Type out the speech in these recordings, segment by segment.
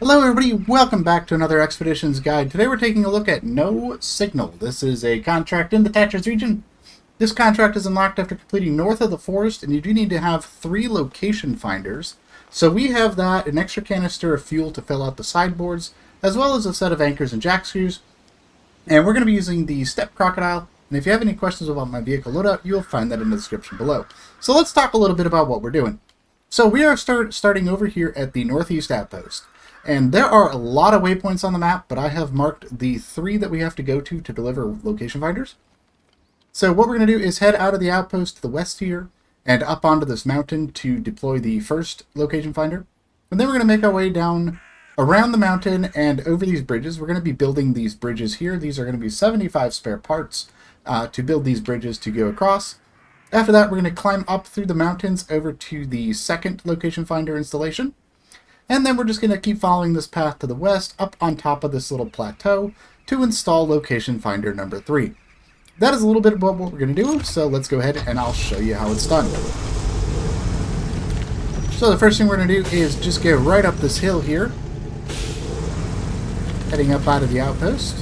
Hello everybody, welcome back to another Expeditions Guide. Today we're taking a look at No Signal. This is a contract in the Tatras region. This contract is unlocked after completing north of the forest, and you do need to have 3 location finders. So we have that, an extra canister of fuel to fill out the sideboards, as well as a set of anchors and jack screws. And we're going to be using the Step Crocodile, and if you have any questions about my vehicle loadout, you'll find that in the description below. So let's talk a little bit about what we're doing. So we are starting over here at the Northeast Outpost. And there are a lot of waypoints on the map, but I have marked the 3 that we have to go to deliver location finders. So what we're going to do is head out of the outpost to the west here and up onto this mountain to deploy the first location finder. And then we're going to make our way down around the mountain and over these bridges. We're going to be building these bridges here. These are going to be 75 spare parts to build these bridges to go across. After that, we're going to climb up through the mountains over to the second location finder installation. And then we're just going to keep following this path to the west, up on top of this little plateau, to install location finder number 3. That is a little bit about what we're going to do, so let's go ahead and I'll show you how it's done. So the first thing we're going to do is just go right up this hill here, heading up out of the outpost.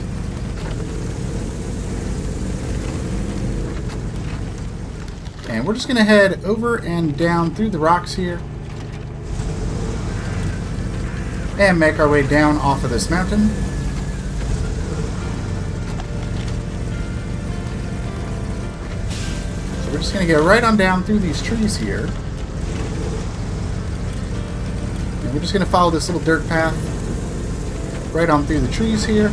And we're just going to head over and down through the rocks here, and make our way down off of this mountain. So we're just going to go right on down through these trees here. And we're just going to follow this little dirt path right on through the trees here.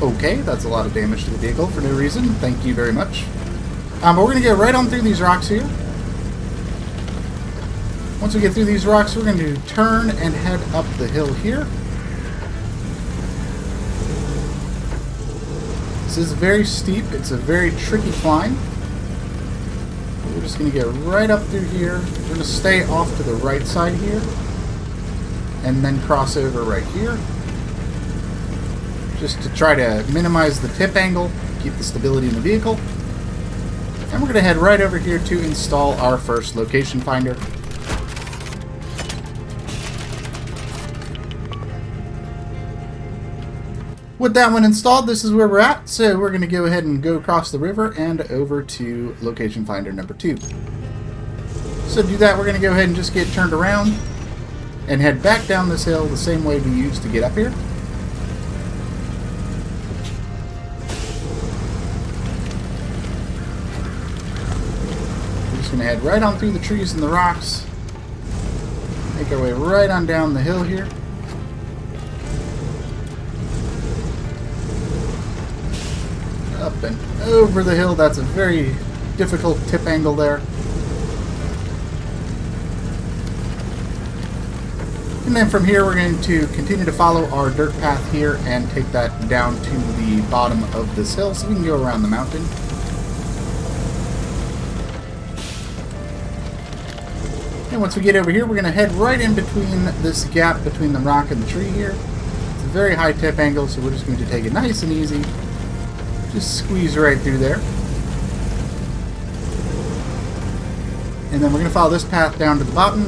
Okay, that's a lot of damage to the vehicle for no reason. Thank you very much. But we're going to go right on through these rocks here. Once we get through these rocks, we're going to turn and head up the hill here. This is very steep. It's a very tricky climb. We're just going to get right up through here. We're going to stay off to the right side here, and then cross over right here, just to try to minimize the tip angle, keep the stability in the vehicle. And we're going to head right over here to install our first location finder. With that one installed, this is where we're at. So we're going to go ahead and go across the river and over to location finder number 2. So to do that, we're going to go ahead and just get turned around and head back down this hill the same way we used to get up here. Going to head right on through the trees and the rocks, make our way right on down the hill here, up and over the hill. That's a very difficult tip angle there. And then from here we're going to continue to follow our dirt path here and take that down to the bottom of this hill so we can go around the mountain. And once we get over here, we're going to head right in between this gap between the rock and the tree here. It's a very high tip angle, so we're just going to take it nice and easy. Just squeeze right through there. And then we're going to follow this path down to the bottom.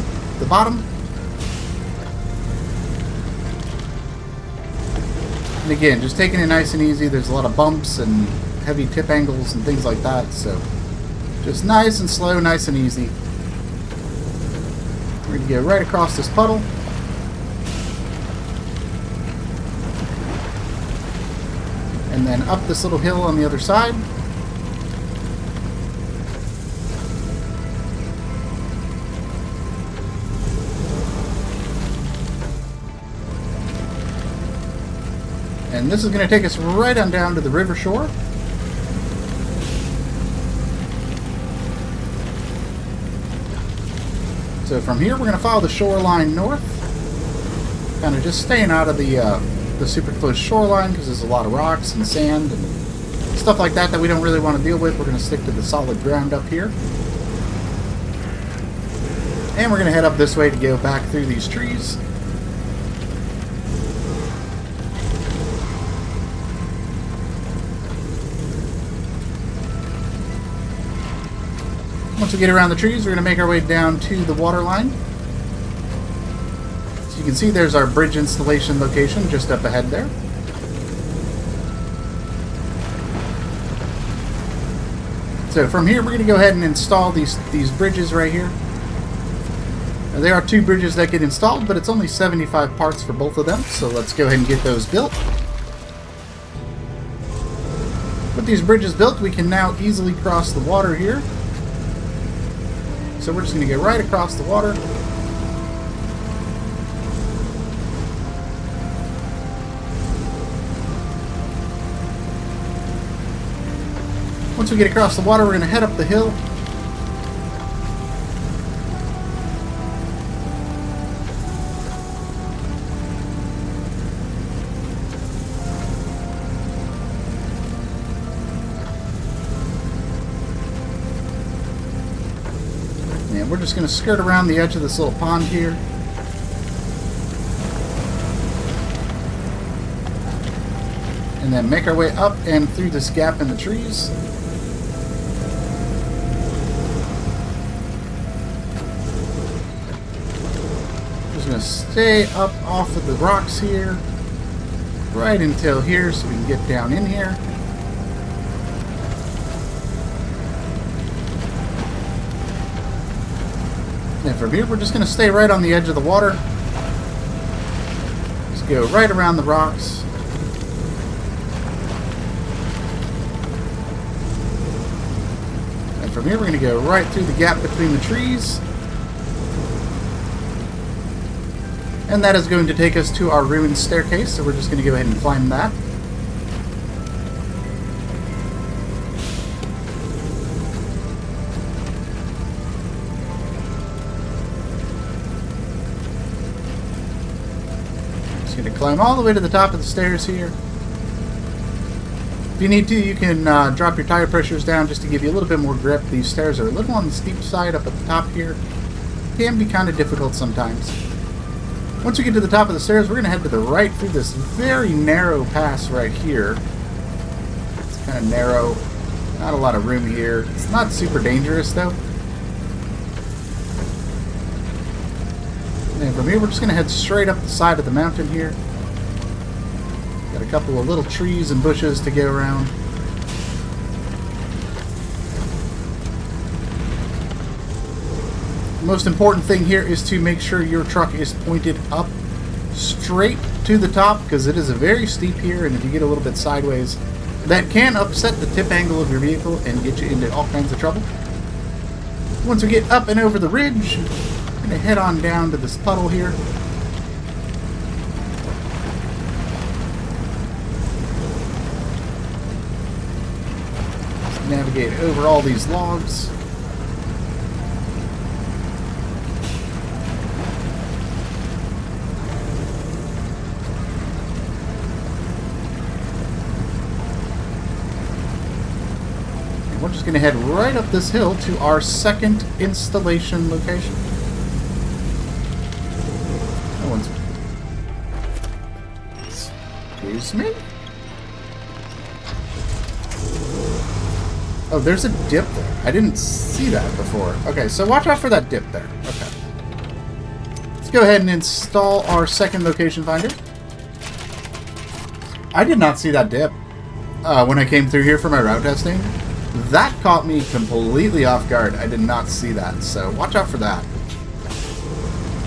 And again, just taking it nice and easy. There's a lot of bumps and heavy tip angles and things like that, so just nice and slow, nice and easy. We're going to go right across this puddle. And then up this little hill on the other side. And this is going to take us right on down to the river shore. So from here, we're going to follow the shoreline north, kind of just staying out of the super close shoreline because there's a lot of rocks and sand and stuff like that we don't really want to deal with. We're going to stick to the solid ground up here. And we're going to head up this way to go back through these trees. Once we get around the trees, we're going to make our way down to the water line. So you can see there's our bridge installation location just up ahead there. So from here, we're going to go ahead and install these bridges right here. Now, there are 2 bridges that get installed, but it's only 75 parts for both of them. So let's go ahead and get those built. With these bridges built, we can now easily cross the water here. So we're just going to go right across the water. Once we get across the water, we're going to head up the hill. And we're just going to skirt around the edge of this little pond here. And then make our way up and through this gap in the trees. Just going to stay up off of the rocks here. Right until here so we can get down in here. And from here, we're just going to stay right on the edge of the water. Just go right around the rocks. And from here, we're going to go right through the gap between the trees. And that is going to take us to our ruined staircase, so we're just going to go ahead and climb that. Going to climb all the way to the top of the stairs here. If you need to, you can drop your tire pressures down just to give you a little bit more grip. These stairs are a little on the steep side up at the top here. Can be kind of difficult sometimes. Once we get to the top of the stairs, we're going to head to the right through this very narrow pass right here. It's kind of narrow. Not a lot of room here. It's not super dangerous though. And from here, we're just going to head straight up the side of the mountain here. Got a couple of little trees and bushes to go around. The most important thing here is to make sure your truck is pointed up straight to the top, because it is a very steep here, and if you get a little bit sideways, that can upset the tip angle of your vehicle and get you into all kinds of trouble. Once we get up and over the ridge, I'm going to head on down to this puddle here. Just navigate over all these logs. And we're just going to head right up this hill to our second installation location. Excuse me? Oh, there's a dip there. I didn't see that before. Okay, so watch out for that dip there. Okay. Let's go ahead and install our second location finder. I did not see that dip when I came through here for my route testing. That caught me completely off guard. I did not see that, so watch out for that.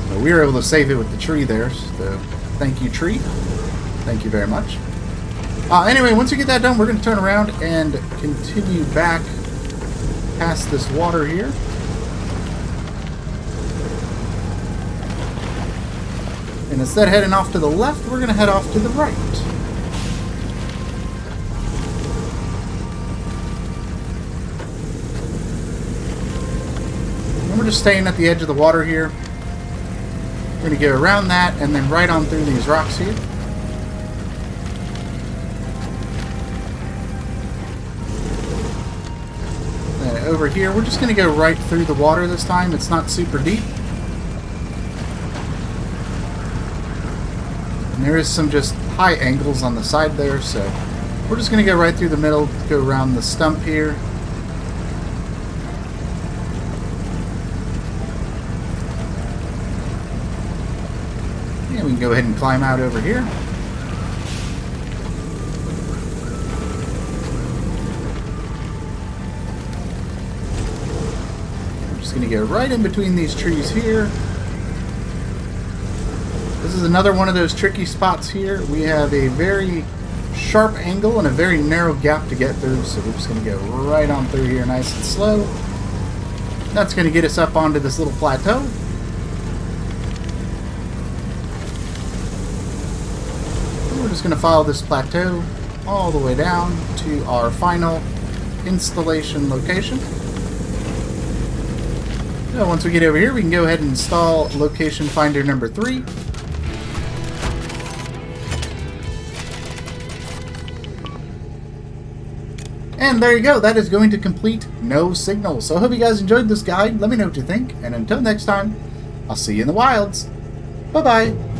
But we were able to save it with the tree there, so thank you, tree. Thank you very much. Anyway, once we get that done, we're going to turn around and continue back past this water here. And instead of heading off to the left, we're going to head off to the right. And we're just staying at the edge of the water here. We're going to go around that and then right on through these rocks here. And over here, we're just going to go right through the water this time. It's not super deep. And there is some just high angles on the side there, so we're just going to go right through the middle, go around the stump here. can go ahead and climb out over here. I'm just going to go right in between these trees here. This is another one of those tricky spots here. We have a very sharp angle and a very narrow gap to get through, so we're just going to go right on through here nice and slow. That's going to get us up onto this little plateau. And we're just going to follow this plateau all the way down to our final installation location. So once we get over here, we can go ahead and install location finder number 3. And there you go, that is going to complete No Signal. So I hope you guys enjoyed this guide. Let me know what you think, and until next time, I'll see you in the wilds. Bye-bye.